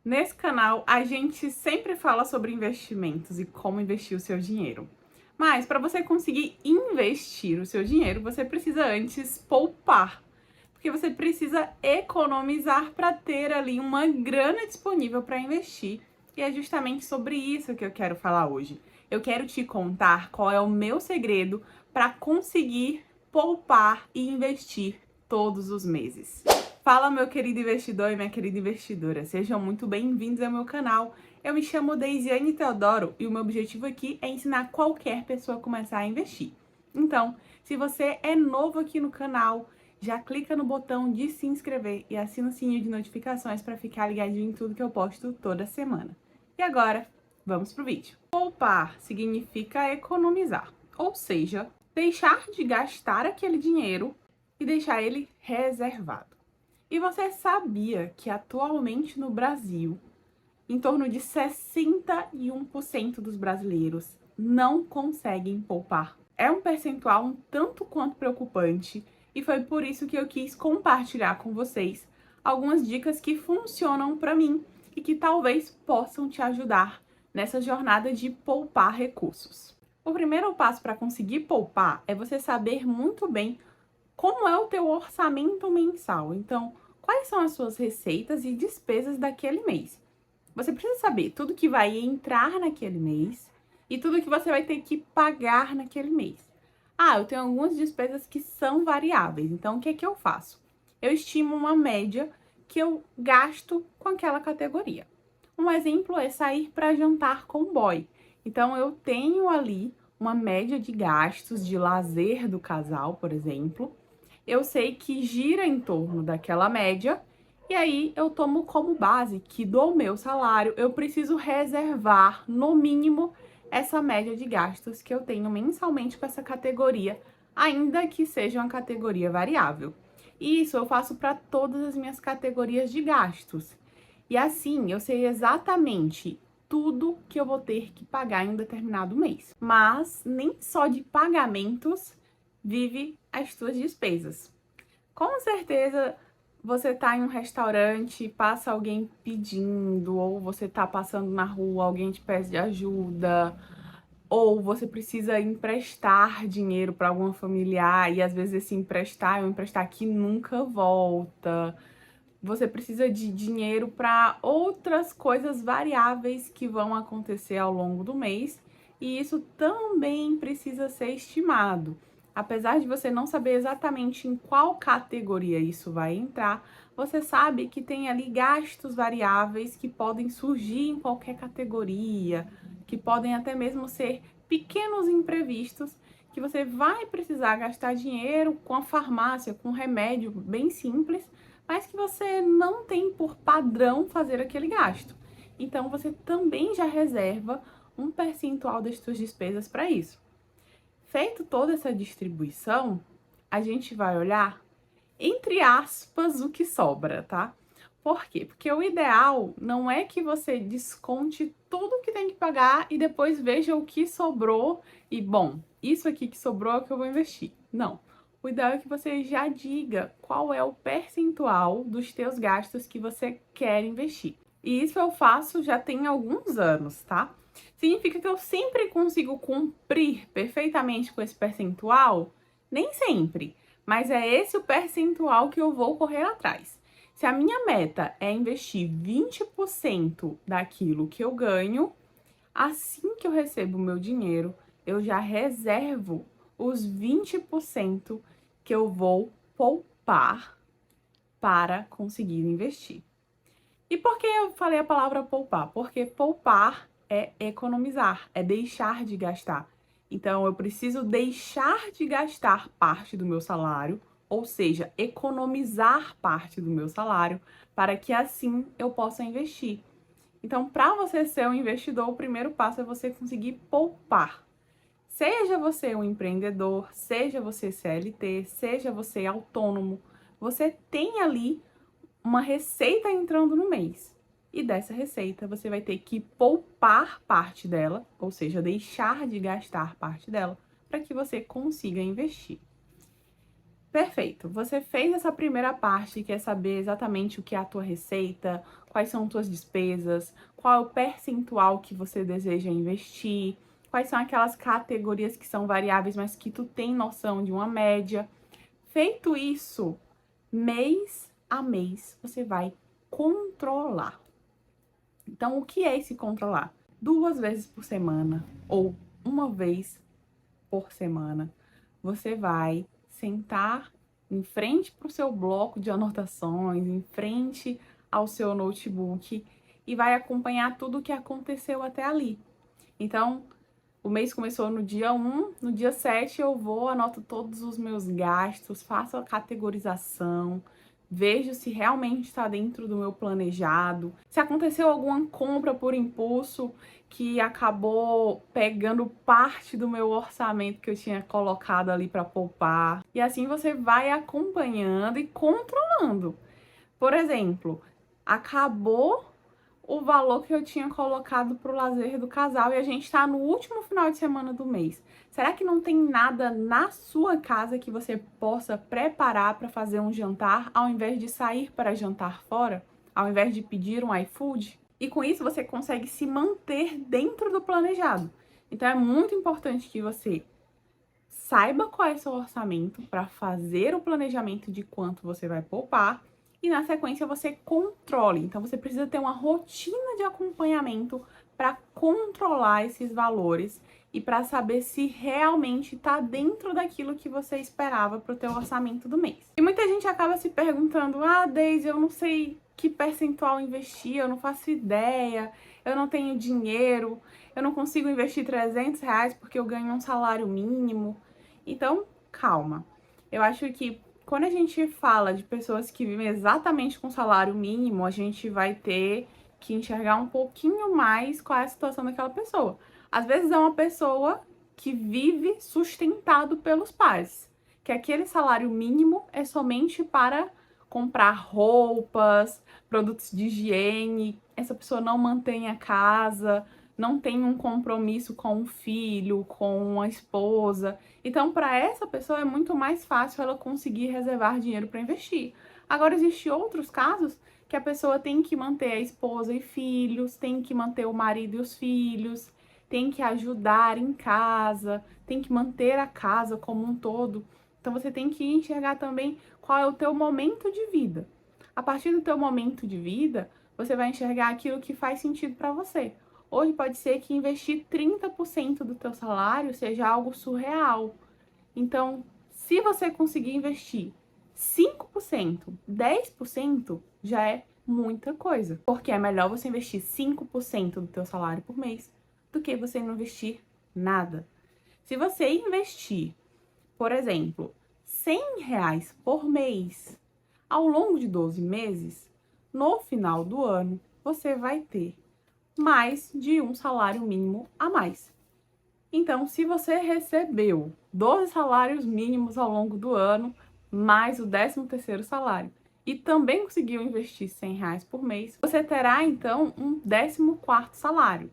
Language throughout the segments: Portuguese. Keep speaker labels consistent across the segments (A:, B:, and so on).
A: Nesse canal, a gente sempre fala sobre investimentos e como investir o seu dinheiro. Mas para você conseguir investir o seu dinheiro, você precisa antes poupar. Porque você precisa economizar para ter ali uma grana disponível para investir. E é justamente sobre isso que eu quero falar hoje. Eu quero te contar qual é o meu segredo para conseguir poupar e investir todos os meses. Fala, meu querido investidor e minha querida investidora, sejam muito bem-vindos ao meu canal. Eu me chamo Deisiane Teodoro e o meu objetivo aqui é ensinar qualquer pessoa a começar a investir. Então, se você é novo aqui no canal, já clica no botão de se inscrever e assina o sininho de notificações para ficar ligadinho em tudo que eu posto toda semana. E agora, vamos pro vídeo. Poupar significa economizar, ou seja, deixar de gastar aquele dinheiro e deixar ele reservado. E você sabia que atualmente no Brasil, em torno de 61% dos brasileiros não conseguem poupar? É um percentual um tanto quanto preocupante e foi por isso que eu quis compartilhar com vocês algumas dicas que funcionam para mim e que talvez possam te ajudar nessa jornada de poupar recursos. O primeiro passo para conseguir poupar é você saber muito bem como é o teu orçamento mensal. Então, quais são as suas receitas e despesas daquele mês? Você precisa saber tudo que vai entrar naquele mês e tudo que você vai ter que pagar naquele mês. Ah, eu tenho algumas despesas que são variáveis. Então, o que é que eu faço? Eu estimo uma média que eu gasto com aquela categoria. Um exemplo é sair para jantar com o boy. Então, eu tenho ali uma média de gastos de lazer do casal, por exemplo. Eu sei que gira em torno daquela média, e aí eu tomo como base que do meu salário eu preciso reservar, no mínimo, essa média de gastos que eu tenho mensalmente com essa categoria, ainda que seja uma categoria variável. E isso eu faço para todas as minhas categorias de gastos. E assim eu sei exatamente tudo que eu vou ter que pagar em um determinado mês. Mas nem só de pagamentos vive as suas despesas. Com certeza você tá em um restaurante, passa alguém pedindo, ou você tá passando na rua, alguém te pede ajuda, ou você precisa emprestar dinheiro para algum familiar e às vezes esse emprestar é um emprestar que nunca volta. Você precisa de dinheiro para outras coisas variáveis que vão acontecer ao longo do mês, e isso também precisa ser estimado. Apesar de você não saber exatamente em qual categoria isso vai entrar, você sabe que tem ali gastos variáveis que podem surgir em qualquer categoria, que podem até mesmo ser pequenos imprevistos que você vai precisar gastar dinheiro com a farmácia, com um remédio bem simples, mas que você não tem por padrão fazer aquele gasto. Então você também já reserva um percentual das suas despesas para isso. Feito toda essa distribuição, a gente vai olhar, entre aspas, o que sobra, tá? Por quê? Porque o ideal não é que você desconte tudo que tem que pagar e depois veja o que sobrou e, bom, isso aqui que sobrou é o que eu vou investir. Não. O ideal é que você já diga qual é o percentual dos teus gastos que você quer investir. E isso eu faço já tem alguns anos, tá? Significa que eu sempre consigo cumprir perfeitamente com esse percentual? Nem sempre, mas é esse o percentual que eu vou correr atrás. Se a minha meta é investir 20% daquilo que eu ganho, assim que eu recebo o meu dinheiro, eu já reservo os 20% que eu vou poupar para conseguir investir. E por que eu falei a palavra poupar? Porque poupar é economizar, é deixar de gastar. Então, eu preciso deixar de gastar parte do meu salário, ou seja, economizar parte do meu salário, para que assim eu possa investir. Então, para você ser um investidor, o primeiro passo é você conseguir poupar. Seja você um empreendedor, seja você CLT, seja você autônomo, você tem ali uma receita entrando no mês. E dessa receita você vai ter que poupar parte dela, ou seja, deixar de gastar parte dela, para que você consiga investir. Perfeito. Você fez essa primeira parte, que é saber exatamente o que é a tua receita, quais são tuas despesas, qual é o percentual que você deseja investir, quais são aquelas categorias que são variáveis, mas que tu tem noção de uma média. Feito isso, mês a mês, você vai controlar. Então, o que é esse controlar? 2 vezes por semana ou uma vez por semana, você vai sentar em frente para o seu bloco de anotações, em frente ao seu notebook e vai acompanhar tudo o que aconteceu até ali. Então, o mês começou no dia 1, no dia 7 eu vou, anoto todos os meus gastos, faço a categorização, vejo se realmente está dentro do meu planejado. Se aconteceu alguma compra por impulso que acabou pegando parte do meu orçamento que eu tinha colocado ali para poupar. E assim você vai acompanhando e controlando. Por exemplo, acabou o valor que eu tinha colocado para o lazer do casal e a gente está no último final de semana do mês. Será que não tem nada na sua casa que você possa preparar para fazer um jantar ao invés de sair para jantar fora? Ao invés de pedir um iFood? E com isso você consegue se manter dentro do planejado. Então é muito importante que você saiba qual é o seu orçamento para fazer o planejamento de quanto você vai poupar e na sequência você controle. Então você precisa ter uma rotina de acompanhamento para controlar esses valores e para saber se realmente está dentro daquilo que você esperava para o teu orçamento do mês. E muita gente acaba se perguntando: ah, Deise, eu não sei que percentual investir, eu não faço ideia, eu não tenho dinheiro, eu não consigo investir R$ 300 porque eu ganho um salário mínimo. Então, calma. Eu acho que quando a gente fala de pessoas que vivem exatamente com salário mínimo, a gente vai ter que enxergar um pouquinho mais qual é a situação daquela pessoa. Às vezes é uma pessoa que vive sustentado pelos pais, que aquele salário mínimo é somente para comprar roupas, produtos de higiene, essa pessoa não mantém a casa, não tem um compromisso com um filho, com uma esposa. Então, para essa pessoa é muito mais fácil ela conseguir reservar dinheiro para investir. Agora, existem outros casos que a pessoa tem que manter a esposa e filhos, tem que manter o marido e os filhos, tem que ajudar em casa, tem que manter a casa como um todo. Então, você tem que enxergar também qual é o teu momento de vida. A partir do teu momento de vida, você vai enxergar aquilo que faz sentido para você. Hoje pode ser que investir 30% do teu salário seja algo surreal. Então, se você conseguir investir 5%, 10% já é muita coisa. Porque é melhor você investir 5% do teu salário por mês do que você não investir nada. Se você investir, por exemplo, R$ 100 por mês ao longo de 12 meses, no final do ano, você vai ter mais de um salário mínimo a mais. Então, se você recebeu 12 salários mínimos ao longo do ano, mais o 13º salário, e também conseguiu investir R$ 100 por mês, você terá, então, um 14º salário.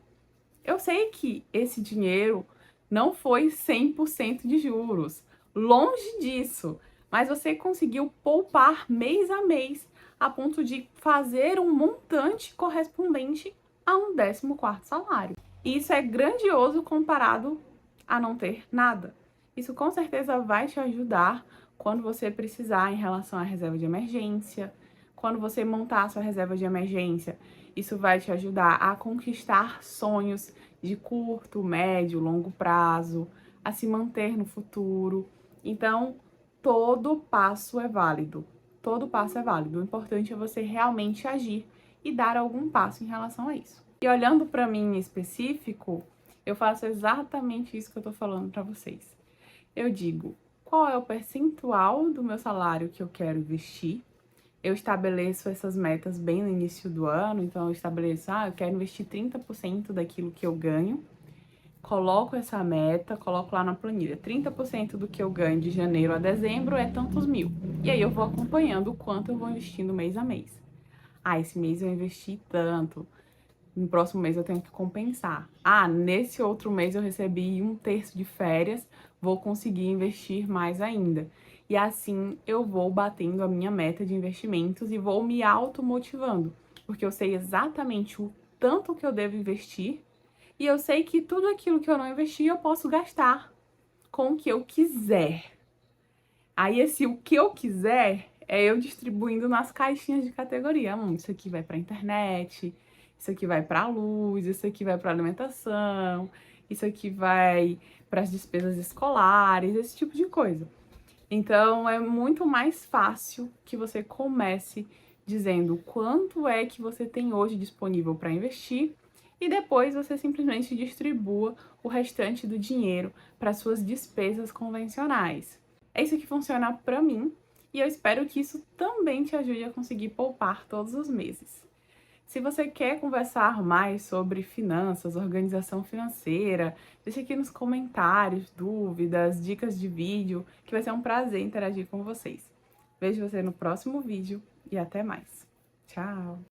A: Eu sei que esse dinheiro não foi 100% de juros, longe disso, mas você conseguiu poupar mês a mês a ponto de fazer um montante correspondente a um 14º salário. E isso é grandioso comparado a não ter nada. Isso com certeza vai te ajudar quando você precisar em relação à reserva de emergência. Quando você montar a sua reserva de emergência, isso vai te ajudar a conquistar sonhos de curto, médio, longo prazo, a se manter no futuro. Então, todo passo é válido. Todo passo é válido. O importante é você realmente agir e dar algum passo em relação a isso. E olhando para mim em específico, eu faço exatamente isso que eu tô falando para vocês. Eu digo, qual é o percentual do meu salário que eu quero investir? Eu estabeleço essas metas bem no início do ano, então eu estabeleço, eu quero investir 30% daquilo que eu ganho. Coloco essa meta, coloco lá na planilha. 30% do que eu ganho de janeiro a dezembro é tantos mil. E aí eu vou acompanhando o quanto eu vou investindo mês a mês. Esse mês eu investi tanto. No próximo mês eu tenho que compensar. Nesse outro mês eu recebi 1/3 de férias, vou conseguir investir mais ainda. E assim eu vou batendo a minha meta de investimentos e vou me automotivando, porque eu sei exatamente o tanto que eu devo investir e eu sei que tudo aquilo que eu não investi eu posso gastar com o que eu quiser. Aí esse o que eu quiser é eu distribuindo nas caixinhas de categoria. Isso aqui vai para internet, isso aqui vai para luz, isso aqui vai para alimentação, isso aqui vai para as despesas escolares, esse tipo de coisa. Então é muito mais fácil que você comece dizendo quanto é que você tem hoje disponível para investir e depois você simplesmente distribua o restante do dinheiro para suas despesas convencionais. É isso que funciona para mim e eu espero que isso também te ajude a conseguir poupar todos os meses. Se você quer conversar mais sobre finanças, organização financeira, deixa aqui nos comentários dúvidas, dicas de vídeo, que vai ser um prazer interagir com vocês. Vejo você no próximo vídeo e até mais. Tchau!